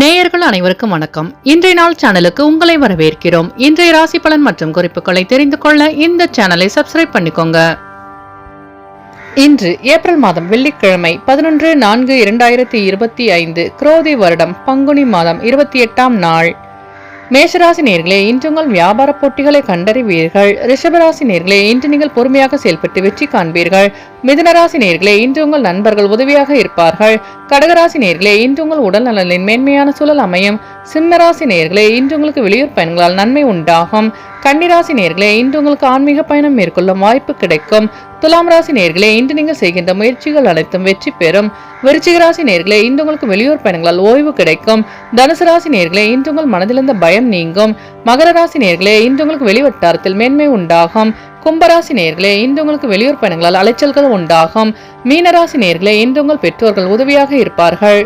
நேயர்கள் அனைவருக்கும் வணக்கம். இன்றைய நாள் சேனலுக்கு உங்களை வரவேற்கிறோம். இன்றைய ராசி பலன் மற்றும் குறிப்புகளை தெரிந்து கொள்ள இந்த சேனலை சப்ஸ்கிரைப் பண்ணிக்கோங்க. இன்று ஏப்ரல் மாதம் வெள்ளிக்கிழமை 11/4/2025 குரோதி வருடம் பங்குனி மாதம் 28ஆம் நாள். மேஷராசி நேர்களே, இன்று உங்கள் வியாபார போட்டிகளை கண்டறிவீர்கள். ரிஷபராசி நேர்களே, இன்று நீங்கள் பொறுமையாக செயல்பட்டு வெற்றி காண்பீர்கள். மிதுனராசி நேர்களே, இன்று உங்கள் நண்பர்கள் உதவியாக இருப்பார்கள். கடகராசி நேர்களே, இன்று உங்கள் உடல் நலனின் மேன்மையான சூழல் அமையும். சிம்மராசி நேர்களே, இன்று உங்களுக்கு வெளியூர் பயணங்களால் நன்மை உண்டாகும். கன்னிராசி நேர்களே, இன்று உங்களுக்கு ஆன்மீக பயணம் மேற்கொள்ளும் வாய்ப்பு கிடைக்கும். துலாம் ராசி நேர்களே, இன்று நீங்கள் செய்கின்ற முயற்சிகள் அனைத்தும் வெற்றி பெறும். விருச்சிக ராசி நேர்களே, இன்று உங்களுக்கு வெளியூர் பயணங்களால் ஓய்வு கிடைக்கும். தனுசு ராசி நேர்களே, இன்று உங்கள் மனதிலிருந்த பயம் நீங்கும். மகர ராசி நேர்களே, இன்று உங்களுக்கு வெளிவட்டாரத்தில் மேன்மை உண்டாகும். கும்பராசி நேர்களே, இன்று உங்களுக்கு வெளியூர் பயணங்களால் அலைச்சல்கள் உண்டாகும். மீனராசி நேர்களே, இன்று உங்கள் பெற்றோர்கள் உதவியாக இருப்பார்கள்.